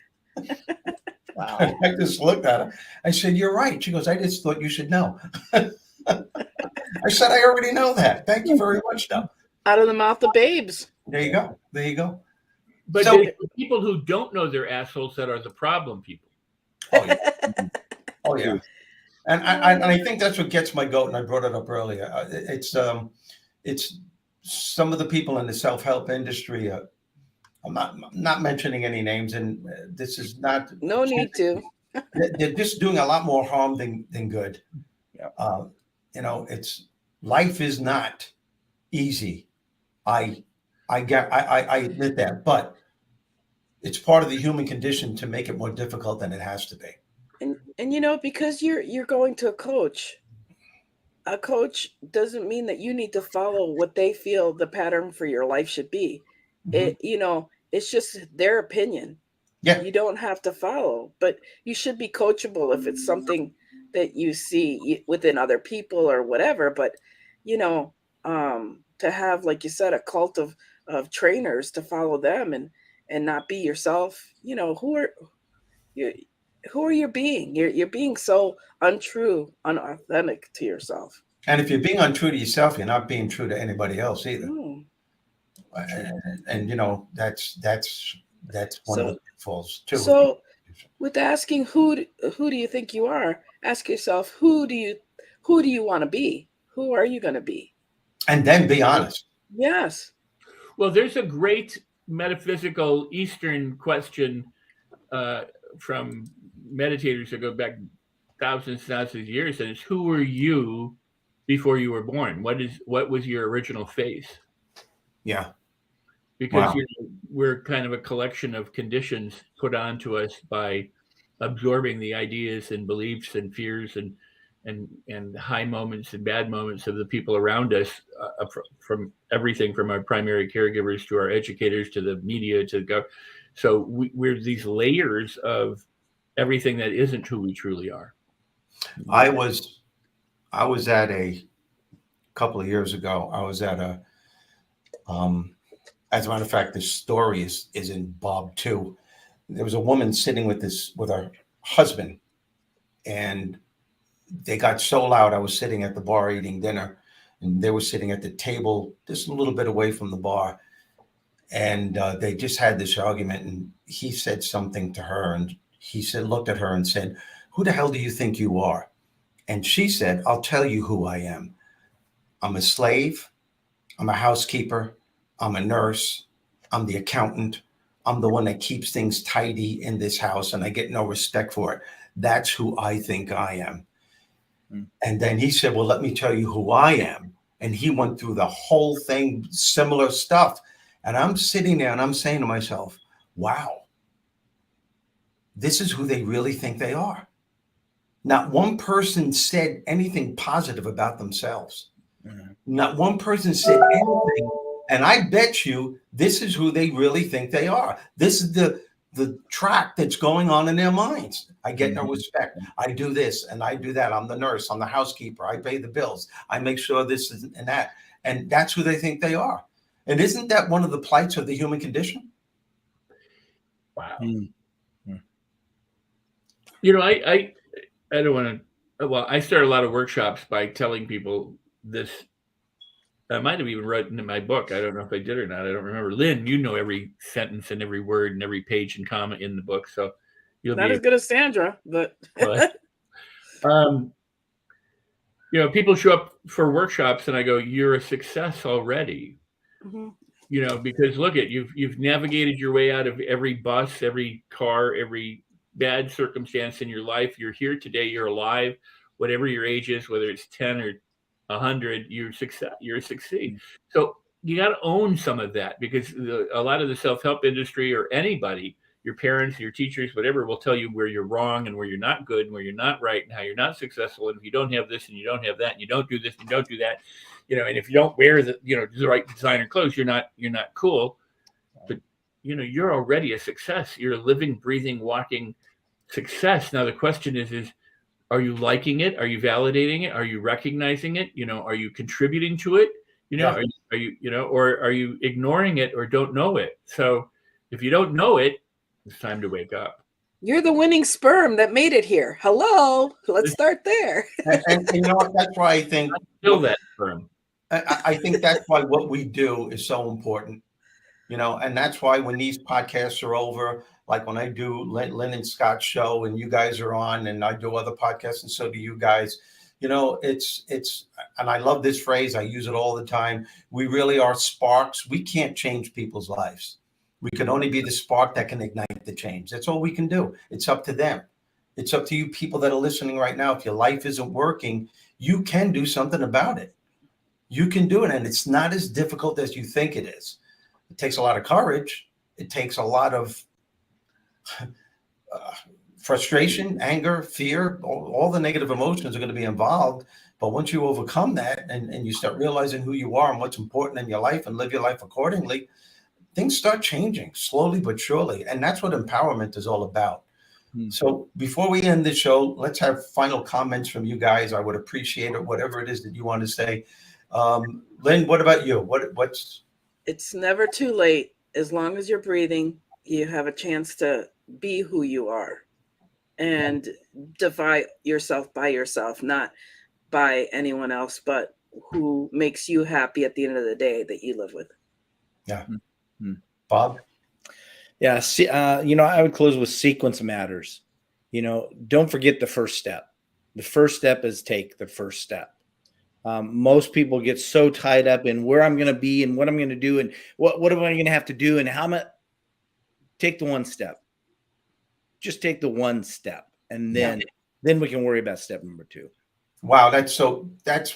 Wow. I just looked at her. I said, you're right. She goes, I just thought you should know. I said, I already know that. Thank you very much, though. Out of the mouth of babes. There you go. There you go. But So, the people who don't know they're assholes that are the problem people. Oh, yeah. Oh, yeah. And I think that's what gets my goat, and I brought it up earlier. It's some of the people in the self-help industry. I'm not mentioning any names, and this is not. No need to. They're just doing a lot more harm than good. Yeah. It's life is not easy. I admit that, but it's part of the human condition to make it more difficult than it has to be. And because you're going to a coach doesn't mean that you need to follow what they feel the pattern for your life should be. Mm-hmm. It's just their opinion. Yeah. You don't have to follow, but you should be coachable if it's something that you see within other people or whatever. But, to have, like you said, a cult of trainers to follow them and not be yourself, who are you being? You're being so untrue, unauthentic to yourself. And if you're being untrue to yourself, you're not being true to anybody else either. Mm. And that's one of the pitfalls too. So, with asking who do you think you are, ask yourself who do you want to be? Who are you going to be? And then be honest. Yes. Well, there's a great metaphysical Eastern question from meditators that go back thousands of years, and it's who were you before you were born? What was your original face? Yeah. Because we're kind of a collection of conditions put onto us by absorbing the ideas and beliefs and fears and high moments and bad moments of the people around us, from everything from our primary caregivers to our educators to the media to the so we're these layers of everything that isn't who we truly are. I was at a couple of years ago. I was at a as a matter of fact, this story is in Bob too. There was a woman sitting with her husband, and they got so loud. I was sitting at the bar eating dinner, and they were sitting at the table just a little bit away from the bar. And they just had this argument, and he said something to her, and he looked at her and said, "Who the hell do you think you are?" And she said, "I'll tell you who I am. I'm a slave. I'm a housekeeper. I'm a nurse. I'm the accountant. I'm the one that keeps things tidy in this house, and I get no respect for it. That's who I think I am." And then he said, "Well, let me tell you who I am." And he went through the whole thing, similar stuff. And I'm sitting there and I'm saying to myself, wow, this is who they really think they are. Not one person said anything positive about themselves. Mm-hmm. Not one person said anything. And I bet you this is who they really think they are. This is the the track that's going on in their minds. I get no respect. I do this and I do that. I'm the nurse. I'm the housekeeper. I pay the bills. I make sure this and that. And that's who they think they are. And isn't that one of the plights of the human condition? Wow. Mm-hmm. You know, I don't want to. Well, I start a lot of workshops by telling people this. I might have even written in my book. I don't know if I did or not. I don't remember. Lynn, you know every sentence and every word and every page and comma in the book, so you'll not be as good as Sandra, but. You know, people show up for workshops, and I go, "You're a success already." Mm-hmm. You know, because look at you've navigated your way out of every bus, every car, every bad circumstance in your life. You're here today. You're alive. Whatever your age is, whether it's 10 or 100, you're success. You're a succeed. So you got to own some of that, because a lot of the self-help industry, or anybody, your parents, your teachers, whatever, will tell you where you're wrong and where you're not good and where you're not right and how you're not successful. And if you don't have this and you don't have that and you don't do this and you don't do that, you know, and if you don't wear the right designer clothes, you're not cool. But you know, you're already a success. You're a living, breathing, walking success. Now the question is are you liking it? Are you validating it? Are you recognizing it? You know, are you contributing to it? You know, Yeah. are you, you know, or are you ignoring it or don't know it? So if you don't know it, it's time to wake up. You're the winning sperm that made it here. Hello. Let's start there. And you know what? That's why I think Kill that sperm. I think that's why what we do is so important, you know, and that's why when these podcasts are over, like when I do Lynn and Scott's show and you guys are on, and I do other podcasts and so do you guys, you know, it's, and I love this phrase. I use it all the time. We really are sparks. We can't change people's lives. We can only be the spark that can ignite the change. That's all we can do. It's up to them. It's up to you people that are listening right now. If your life isn't working, you can do something about it. You can do it, and it's not as difficult as you think it is. It takes a lot of courage. It takes a lot of frustration, anger, fear. All the negative emotions are going to be involved. But once you overcome that and you start realizing who you are and what's important in your life and live your life accordingly, things start changing slowly but surely. And that's what empowerment is all about. So before we end the show, let's have final comments from you guys. I would appreciate it, whatever it is that you want to say. Lynn, what about you? What's It's never too late. As long as you're breathing, you have a chance to be who you are and defy yourself by yourself, not by anyone else, but who makes you happy at the end of the day that you live with. Yeah. Bob? Yeah. You know, I would close with sequence matters. You know, don't forget the first step. The first step is take the first step. Most people get so tied up in where I'm going to be and what I'm going to do and what am I going to have to do and how much. Take the one step. Just take the one step, and then we can worry about step number 2. Wow, that's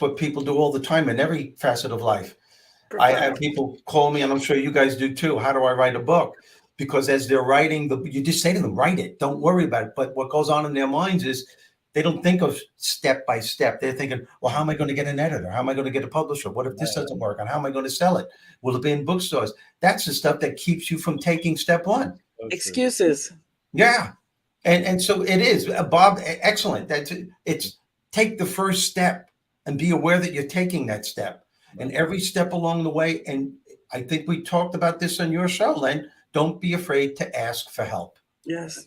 what people do all the time in every facet of life. I have people call me, and I'm sure you guys do too. How do I write a book? Because as they're writing, you just say to them, write it. Don't worry about it. But what goes on in their minds is they don't think of step by step. They're thinking, well, how am I going to get an editor? How am I going to get a publisher? What if this doesn't work? And how am I going to sell it? Will it be in bookstores? That's the stuff that keeps you from taking step 1. Excuses. Yeah. And so it is. Bob, excellent. It's take the first step and be aware that you're taking that step. And every step along the way, and I think we talked about this on your show, Len, don't be afraid to ask for help. Yes.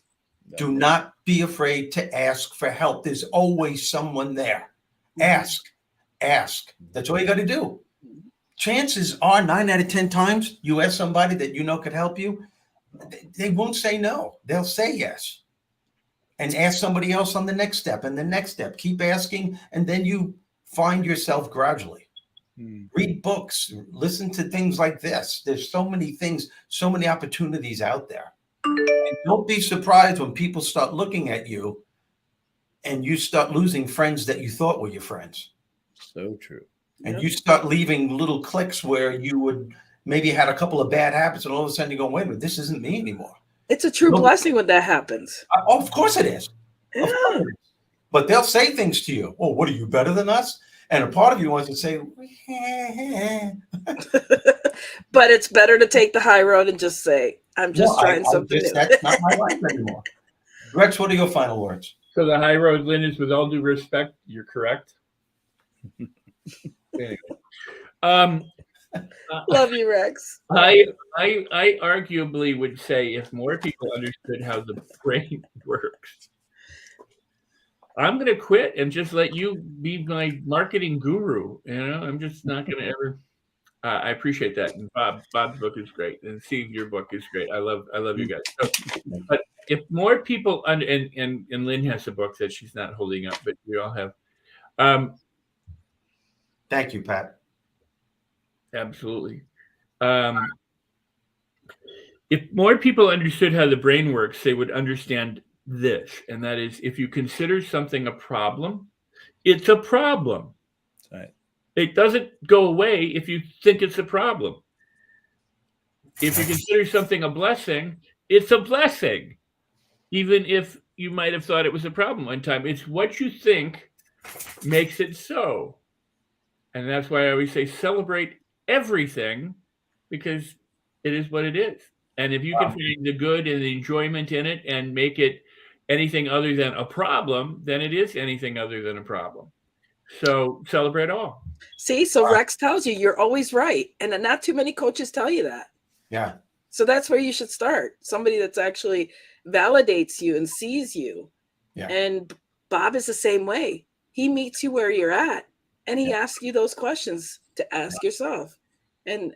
Do not be afraid to ask for help. There's always someone there. Ask. That's all you got to do. Chances are 9 out of 10 times you ask somebody that you know could help you, they won't say no. They'll say yes. And ask somebody else on the next step and the next step. Keep asking, and then you find yourself gradually. Read books, listen to things like this. There's so many things, so many opportunities out there. And don't be surprised when people start looking at you and you start losing friends that you thought were your friends. So true. And you start leaving little cliques where you would maybe had a couple of bad habits, and all of a sudden you go, wait a minute, this isn't me anymore. It's a true blessing when that happens. Of course it is. Yeah. Of course it is. But they'll say things to you. Oh, what are you, better than us? And a part of you wants to say, but it's better to take the high road and just say, I'm just trying something new. That's not my life anymore. Rex, what are your final words? So the high road, Lynn, is with all due respect, you're correct. Anyway. Love you, Rex. I arguably would say if more people understood how the brain works, I'm going to quit and just let you be my marketing guru. I'm just not going to ever. I appreciate that. And Bob's book is great, and Steve, your book is great. I love you guys. So, but if more people and Lynn has a book that she's not holding up, but we all have. Thank you, Pat. Absolutely. If more people understood how the brain works, they would understand this, and that is, if you consider something a problem, it's a problem. Right. It doesn't go away if you think it's a problem. If you consider something a blessing, it's a blessing, even if you might have thought it was a problem one time. It's what you think makes it so. And that's why I always say celebrate everything, because it is what it is. And if you can find the good and the enjoyment in it and make it anything other than a problem, then it is anything other than a problem. So celebrate all. See, so Rex tells you you're always right. And not too many coaches tell you that. Yeah. So that's where you should start. Somebody that's actually validates you and sees you. Yeah. And Bob is the same way. He meets you where you're at, and he asks you those questions to ask yourself. And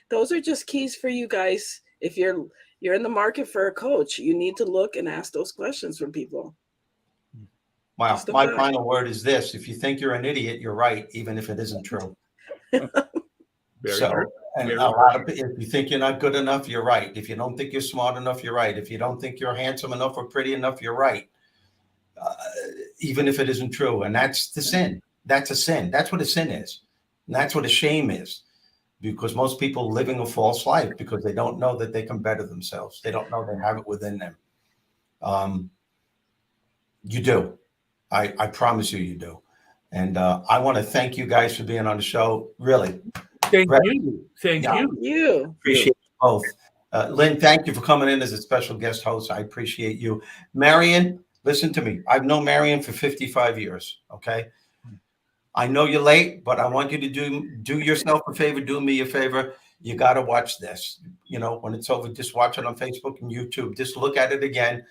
those are just keys for you guys. If you're in the market for a coach, you need to look and ask those questions from people. Wow. My final word is this: if you think you're an idiot, you're right, even if it isn't true. And a lot of, if you think you're not good enough, you're right. If you don't think you're smart enough, you're right. If you don't think you're handsome enough or pretty enough, you're right. Even if it isn't true. And that's the sin. That's a sin. That's what a sin is. And that's what a shame is. Because most people living a false life because they don't know that they can better themselves. They don't know they have it within them. You do. I promise you do. And I want to thank you guys for being on the show. Really. Thank you. Thank you. Appreciate you both. Lynn, thank you for coming in as a special guest host. I appreciate you. Marion, listen to me. I've known Marion for 55 years. Okay. I know you're late, but I want you to do yourself a favor, do me a favor. You got to watch this. When it's over, just watch it on Facebook and YouTube. Just look at it again,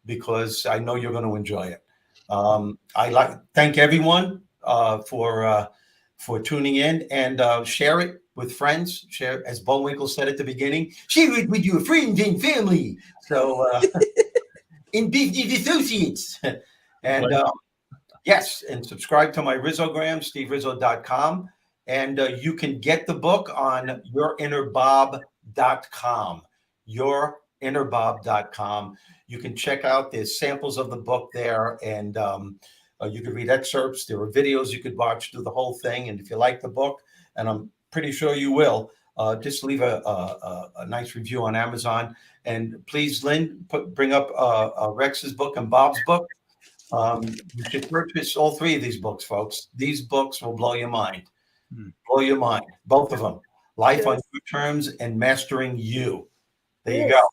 because I know you're going to enjoy it. Thank everyone for tuning in, and share it with friends. Share, as Bullwinkle said at the beginning, share it with your friends and family. So, in business associates, and yes, and subscribe to my Rizzogram, steverizzo.com, and you can get the book on yourinnerbob.com. Yourinnerbob.com. You can check out the samples of the book there, and you can read excerpts. There are videos you could watch, do the whole thing. And if you like the book, and I'm pretty sure you will, just leave a nice review on Amazon. And please, Lynn, bring up Rex's book and Bob's book. You should purchase all three of these books, folks. These books will blow your mind. Blow your mind. Both of them. Life on Your Terms and Mastering You. There you go.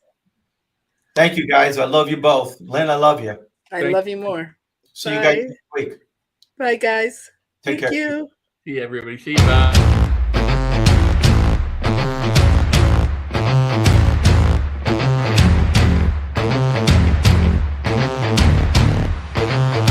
Thank you, guys. I love you both. Lynn, I love you. I love you more. See you guys next week. Bye, guys. Take care. Thank you. See everybody. See you. Bye.